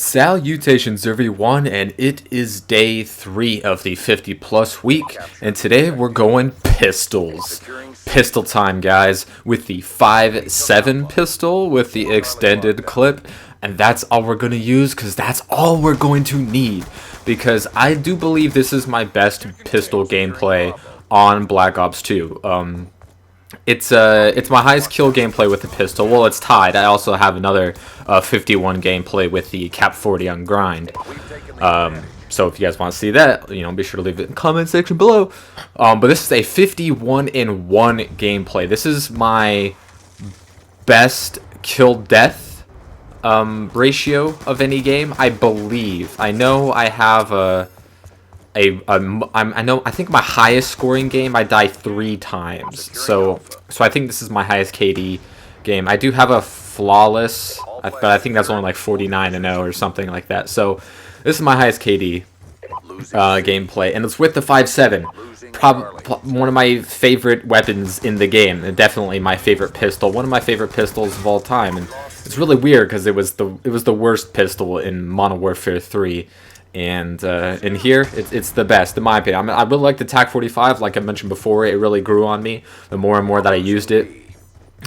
Salutations everyone, and it is day 3 of the 50 plus week, and today we're going pistols. Pistol time, guys, with the 5.7 pistol with the extended clip, and that's all we're going to use because that's all we're going to need, because I do believe this is my best pistol gameplay on Black Ops 2. It's my highest kill gameplay with the pistol. Well, it's tied. I also have another 51 gameplay with the Cap 40 on grind. So if you guys want to see that, be sure to leave it in the comment section below. But this is a 51-in-1 gameplay. This is my best kill death ratio of any game, I believe. I know I have I think my highest scoring game I die 3 times, so I think this is my highest KD game. I do have a flawless, but I think that's only like 49-0 or something like that. So this is my highest KD gameplay, and it's with the 5.7, one of my favorite weapons in the game, and definitely my favorite pistol, one of my favorite pistols of all time. And it's really weird because it was the worst pistol in Modern Warfare 3. And in here, it's the best, in my opinion. I really like the TAC-45, like I mentioned before. It really grew on me the more and more that I used it.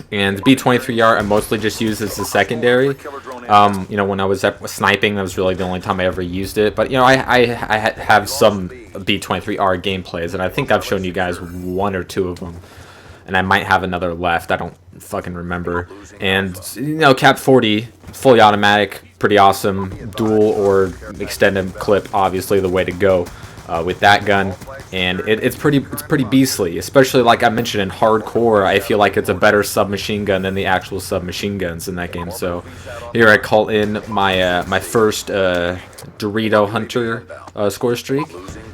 And B-23R, I mostly just used as a secondary. When I was sniping, that was really the only time I ever used it. But, I have some B-23R gameplays, and I think I've shown you guys 1 or 2 of them. And I might have another left. I don't fucking remember. And, Cap 40, fully automatic, pretty awesome. Dual or extended clip, obviously the way to go with that gun. And it's pretty beastly, especially like I mentioned in hardcore. I feel like it's a better submachine gun than the actual submachine guns in that game. So here I call in my my first Dorito Hunter score streak,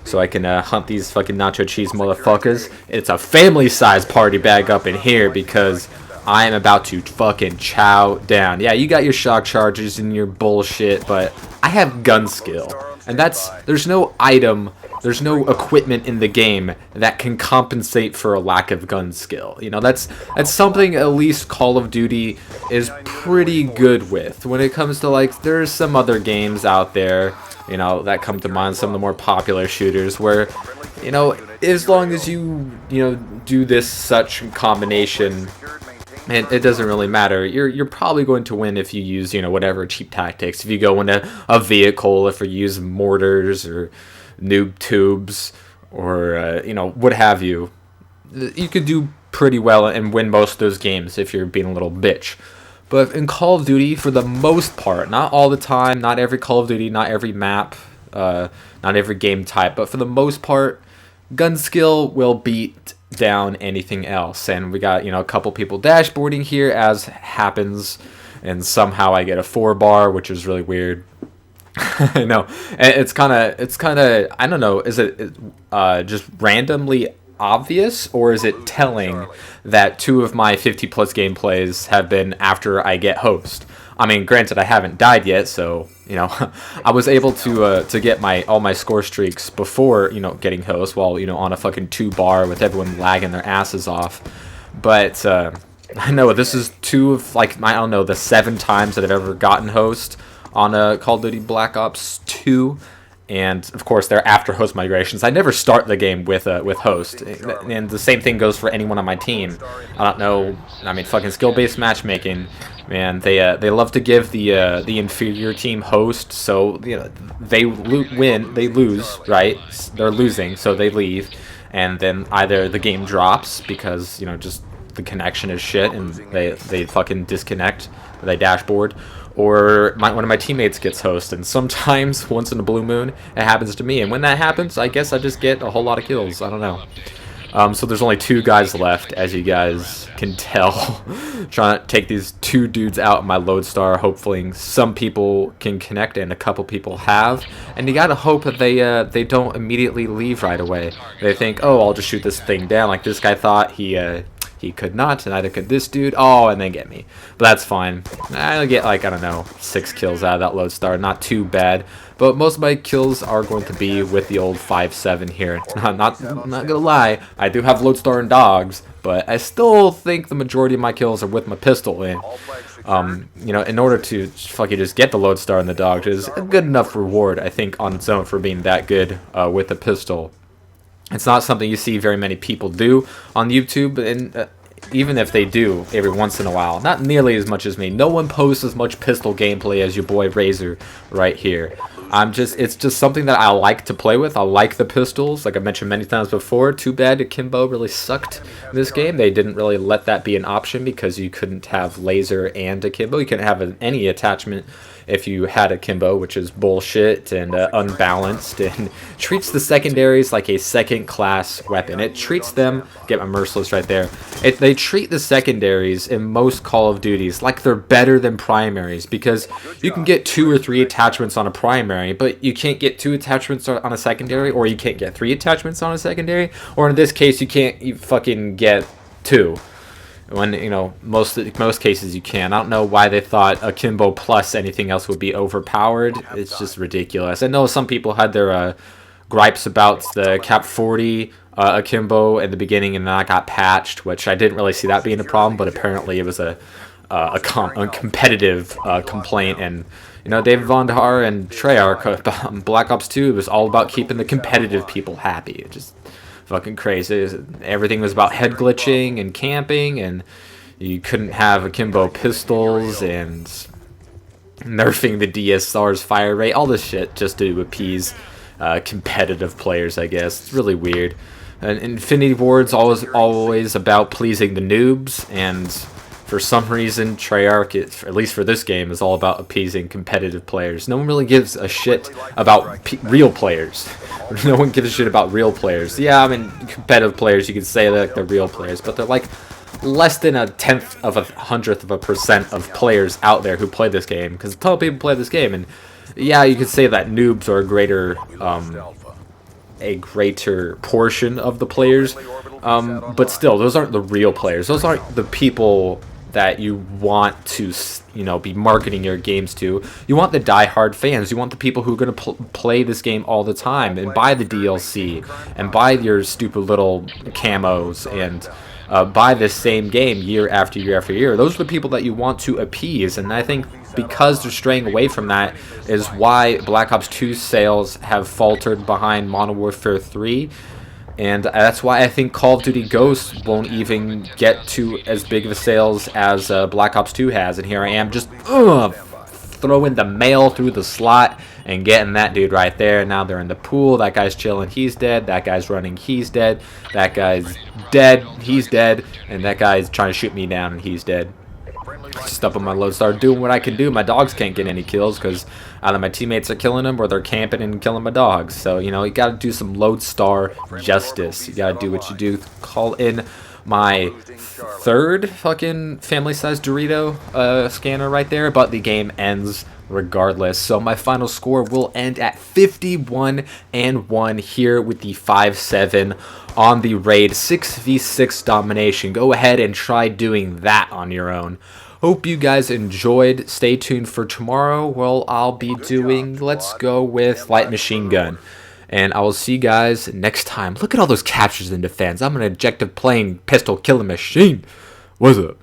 so I can hunt these fucking nacho cheese motherfuckers. It's a family-sized party bag up in here because I am about to fucking chow down. Yeah, you got your shock charges and your bullshit, but I have gun skill, and there's no item, there's no equipment in the game that can compensate for a lack of gun skill. That's something at least Call of Duty is pretty good with. When it comes to, like, there's some other games out there, that come to mind, some of the more popular shooters where, as long as you do this such combination, and it doesn't really matter. You're probably going to win if you use, whatever cheap tactics. If you go into a vehicle, if you use mortars or noob tubes or, what have you. You could do pretty well and win most of those games if you're being a little bitch. But in Call of Duty, for the most part, not all the time, not every Call of Duty, not every map, not every game type, but for the most part, gun skill will beat down anything else. And we got a couple people dashboarding here, as happens, and somehow I get a 4-bar, which is really weird. I know, it's kind of I don't know, is it just randomly obvious, or is it telling that 2 of my 50 plus gameplays have been after I get host? I mean, granted, I haven't died yet, so I was able to get all my score streaks before getting host, while on a fucking 2-bar with everyone lagging their asses off. But I know this is 2 of, like, I don't know, the 7 times that I've ever gotten host on a Call of Duty Black Ops 2. And of course, they're after host migrations. I never start the game with host, and the same thing goes for anyone on my team. I don't know. I mean, fucking skill-based matchmaking, man. They love to give the inferior team host, so they win, they lose, right? They're losing, so they leave, and then either the game drops because just the connection is shit, and they fucking disconnect, they dashboard. Or one of my teammates gets host, and sometimes, once in a blue moon, it happens to me. And when that happens, I guess I just get a whole lot of kills. I don't know. So there's only 2 guys left, as you guys can tell. Trying to take these 2 dudes out in my Lodestar. Hopefully some people can connect, and a couple people have. And you gotta hope that they don't immediately leave right away. They think, oh, I'll just shoot this thing down. Like this guy thought he could not, and neither could this dude. Oh, and then get me. But that's fine. I'll get, like, I don't know, 6 kills out of that Lodestar. Not too bad. But most of my kills are going to be with the old 5.7 here. Not gonna lie, I do have Lodestar and dogs, but I still think the majority of my kills are with my pistol. And you know, in order to fucking just get the lodestar in the dog is a good enough reward, I think, on its own for being that good with a pistol. It's not something you see very many people do on YouTube, and even if they do every once in a while, not nearly as much as me. No one posts as much pistol gameplay as your boy Razor right here. It's just something that I like to play with. I like the pistols, like I mentioned many times before. Too bad Akimbo really sucked this game. They didn't really let that be an option because you couldn't have laser and Akimbo. You couldn't have any attachment if you had Akimbo, which is bullshit and unbalanced, and treats the secondaries like a second-class weapon. It treats them, get my merciless right there, they treat the secondaries in most Call of Duties like they're better than primaries, because you can get 2 or 3 attachments on a primary, but you can't get 2 attachments on a secondary, or you can't get 3 attachments on a secondary, or in this case, you fucking get 2. When, you know, most cases you can. I don't know why they thought Akimbo plus anything else would be overpowered. It's just ridiculous. I know some people had their gripes about the Cap 40 Akimbo at the beginning, and then I got patched, which I didn't really see that being a problem, but apparently it was a competitive complaint. And, you know, David Vonderhaar and Treyarch, Black Ops 2, it was all about keeping the competitive people happy. It just fucking crazy. Everything was about head glitching and camping, and you couldn't have Akimbo pistols, and nerfing the DSR's fire rate, all this shit just to appease competitive players, I guess. It's really weird. And Infinity Ward's always about pleasing the noobs, and for some reason Treyarch, at least for this game, is all about appeasing competitive players. No one really gives a shit about real players. No one gives a shit about real players. Yeah, I mean, competitive players, you could say that they're real players, but they're like less than 0.1% of players out there who play this game, because a ton of people play this game. And yeah, you could say that noobs are a greater portion of the players, but still, those aren't the real players. Those aren't the people that you want to, you know, be marketing your games to. You want the die-hard fans. You want the people who are going to play this game all the time and buy the DLC and buy your stupid little camos and buy this same game year after year after year. Those are the people that you want to appease, and I think because they're straying away from that is why Black Ops 2 sales have faltered behind Modern Warfare 3. And that's why I think Call of Duty Ghosts won't even get to as big of a sales as Black Ops 2 has. And here I am just throwing the mail through the slot and getting that dude right there. Now they're in the pool. That guy's chilling. He's dead. That guy's running. He's dead. That guy's dead. He's dead. And that guy's trying to shoot me down, and he's dead. Just up on my lodestar, doing what I can do. My dogs can't get any kills because either my teammates are killing them or they're camping and killing my dogs. So, you know, you gotta do some lodestar justice. You gotta do what you do. Call in my third fucking family-sized Dorito scanner right there, but the game ends regardless. So my final score will end at 51-1 here with the 5-7 on the raid. 6v6 domination. Go ahead and try doing that on your own. Hope you guys enjoyed. Stay tuned for tomorrow. Well, I'll be doing, let's go with light machine gun. And I will see you guys next time. Look at all those captures in defense. I'm an objective playing pistol killing machine. What's up?